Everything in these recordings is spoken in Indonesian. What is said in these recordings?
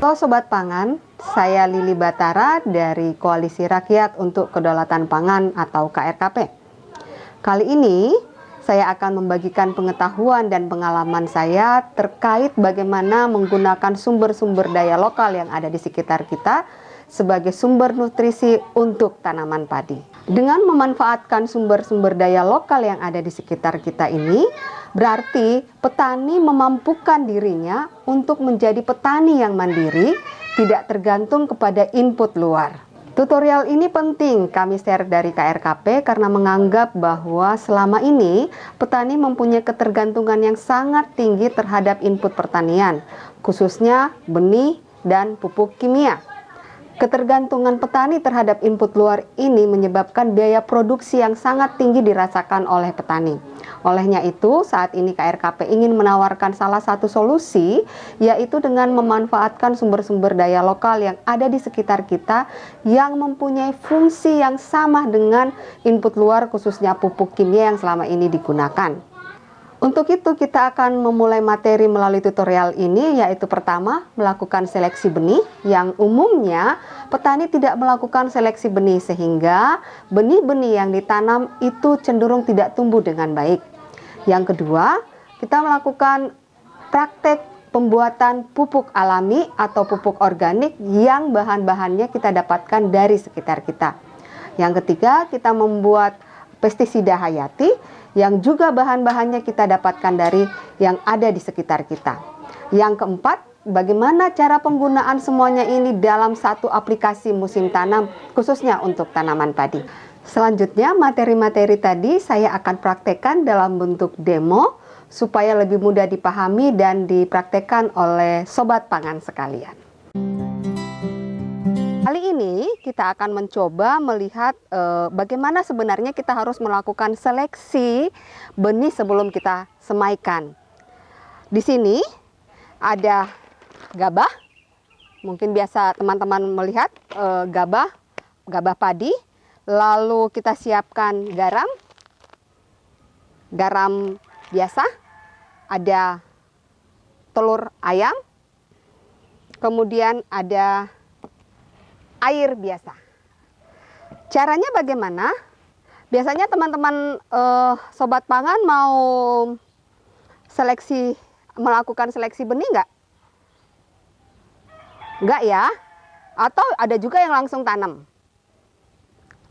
Halo Sobat Pangan, saya Lili Batara dari Koalisi Rakyat untuk Kedaulatan Pangan atau KRKP. Kali ini saya akan membagikan pengetahuan dan pengalaman saya terkait bagaimana menggunakan sumber-sumber daya lokal yang ada di sekitar kita sebagai sumber nutrisi untuk tanaman padi. Dengan memanfaatkan sumber-sumber daya lokal yang ada di sekitar kita ini, berarti petani memampukan dirinya untuk menjadi petani yang mandiri, tidak tergantung kepada input luar. Tutorial ini penting kami share dari KRKP karena menganggap bahwa selama ini petani mempunyai ketergantungan yang sangat tinggi terhadap input pertanian, khususnya benih dan pupuk kimia. Ketergantungan petani terhadap input luar ini menyebabkan biaya produksi yang sangat tinggi dirasakan oleh petani. Olehnya itu, saat ini KRKP ingin menawarkan salah satu solusi, yaitu dengan memanfaatkan sumber-sumber daya lokal yang ada di sekitar kita yang mempunyai fungsi yang sama dengan input luar, khususnya pupuk kimia yang selama ini digunakan. Untuk itu kita akan memulai materi melalui tutorial ini, yaitu pertama melakukan seleksi benih yang umumnya petani tidak melakukan seleksi benih sehingga benih-benih yang ditanam itu cenderung tidak tumbuh dengan baik. Yang kedua, kita melakukan praktek pembuatan pupuk alami atau pupuk organik yang bahan-bahannya kita dapatkan dari sekitar kita. Yang ketiga, kita membuat pestisida hayati yang juga bahan-bahannya kita dapatkan dari yang ada di sekitar kita. Yang keempat, bagaimana cara penggunaan semuanya ini dalam satu aplikasi musim tanam khususnya untuk tanaman padi. Selanjutnya, materi-materi tadi saya akan praktekkan dalam bentuk demo supaya lebih mudah dipahami dan dipraktekkan oleh sobat pangan sekalian. Kali ini kita akan mencoba melihat bagaimana sebenarnya kita harus melakukan seleksi benih sebelum kita semaikan. Di sini ada gabah, mungkin biasa teman-teman melihat gabah padi. Lalu kita siapkan garam biasa, ada telur ayam, kemudian ada air biasa. Caranya bagaimana? Biasanya teman-teman sobat pangan mau melakukan seleksi benih nggak? Nggak ya? Atau ada juga yang langsung tanam.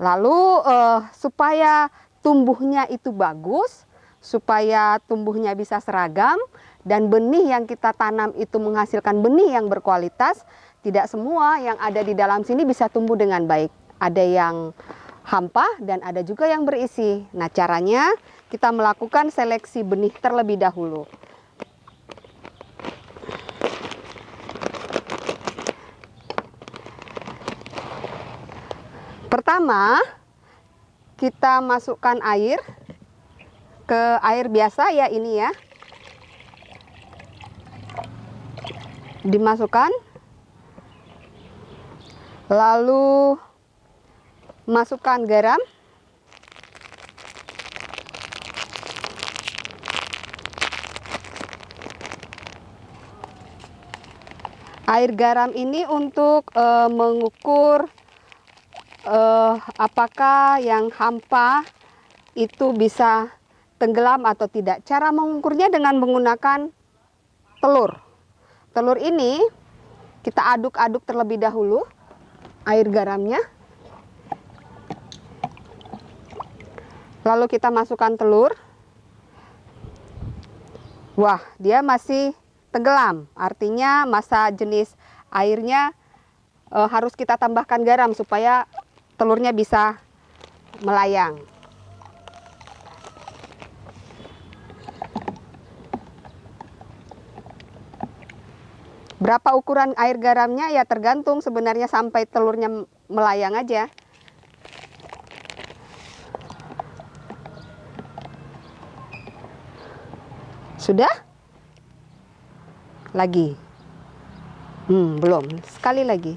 Lalu supaya tumbuhnya itu bagus, supaya tumbuhnya bisa seragam dan benih yang kita tanam itu menghasilkan benih yang berkualitas, tidak semua yang ada di dalam sini bisa tumbuh dengan baik. Ada yang hampa dan ada juga yang berisi. Nah, caranya kita melakukan seleksi benih terlebih dahulu. Pertama, kita masukkan air ke air biasa ya ini ya. Dimasukkan. Lalu masukkan garam. Air garam ini untuk mengukur apakah yang hampa itu bisa tenggelam atau tidak. Cara mengukurnya dengan menggunakan telur. Telur ini kita aduk-aduk terlebih dahulu air garamnya. Lalu kita masukkan telur. Wah, dia masih tenggelam. Artinya massa jenis airnya harus kita tambahkan garam supaya telurnya bisa melayang. Berapa ukuran air garamnya ya tergantung sebenarnya sampai telurnya melayang aja. Sudah? Lagi? Belum. Sekali lagi.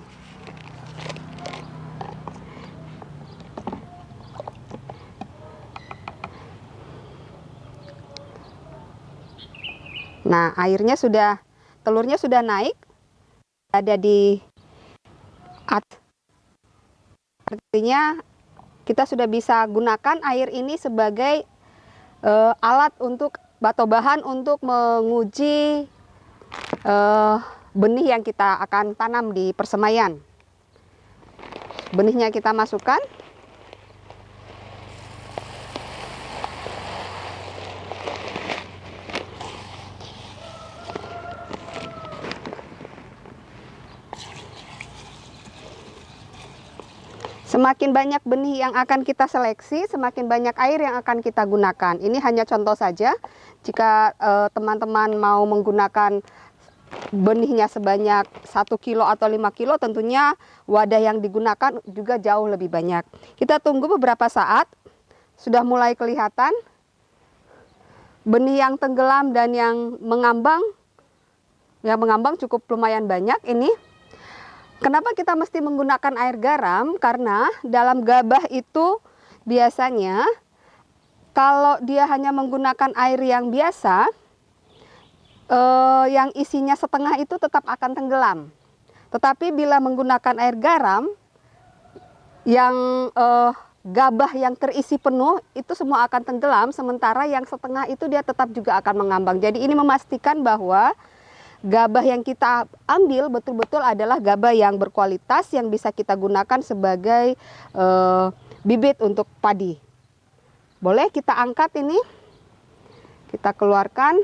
Nah, telurnya sudah naik. ada di atas. Artinya kita sudah bisa gunakan air ini sebagai alat untuk atau bahan untuk menguji benih yang kita akan tanam di persemaian. Benihnya kita masukkan. Semakin banyak benih yang akan kita seleksi, semakin banyak air yang akan kita gunakan. Ini hanya contoh saja. Jika teman-teman mau menggunakan benihnya sebanyak 1 kilo atau 5 kilo, tentunya wadah yang digunakan juga jauh lebih banyak. Kita tunggu beberapa saat, sudah mulai kelihatan benih yang tenggelam dan yang mengambang cukup lumayan banyak ini. Kenapa kita mesti menggunakan air garam? Karena dalam gabah itu biasanya kalau dia hanya menggunakan air yang biasa, yang isinya setengah itu tetap akan tenggelam. Tetapi bila menggunakan air garam, yang gabah yang terisi penuh itu semua akan tenggelam, sementara yang setengah itu dia tetap juga akan mengambang. Jadi ini memastikan bahwa gabah yang kita ambil betul-betul adalah gabah yang berkualitas yang bisa kita gunakan sebagai bibit untuk padi. Boleh kita angkat ini, kita keluarkan.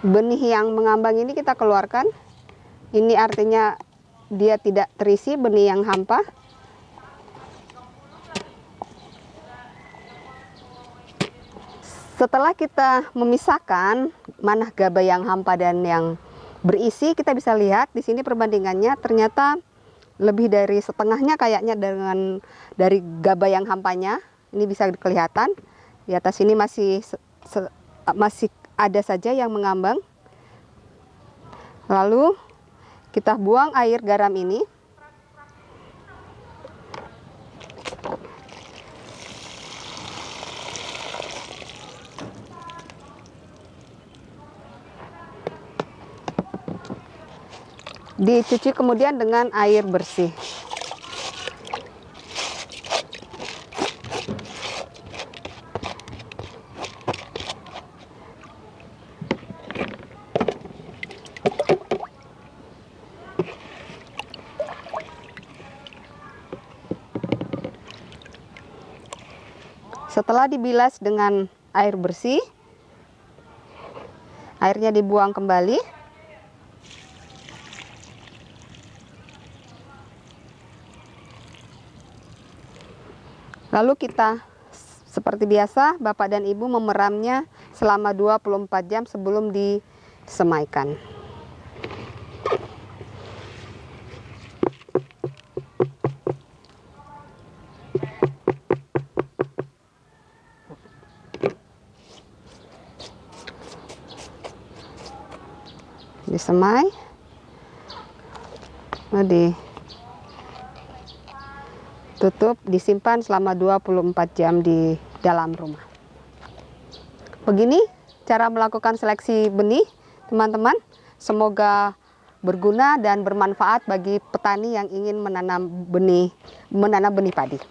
Benih yang mengambang ini kita keluarkan. Ini artinya dia tidak terisi, benih yang hampa. Setelah kita memisahkan mana gabah yang hampa dan yang berisi, kita bisa lihat di sini perbandingannya ternyata lebih dari setengahnya kayaknya dari gabah yang hampanya. Ini bisa kelihatan. Di atas ini masih ada saja yang mengambang. Lalu kita buang air garam ini. Dicuci kemudian dengan air bersih. Setelah dibilas dengan air bersih, airnya dibuang kembali. Lalu kita seperti biasa Bapak dan Ibu memeramnya selama 24 jam sebelum disemaikan. Disemai, tutup, disimpan selama 24 jam di dalam rumah. Begini cara melakukan seleksi benih, teman-teman. Semoga berguna dan bermanfaat bagi petani yang ingin menanam benih padi.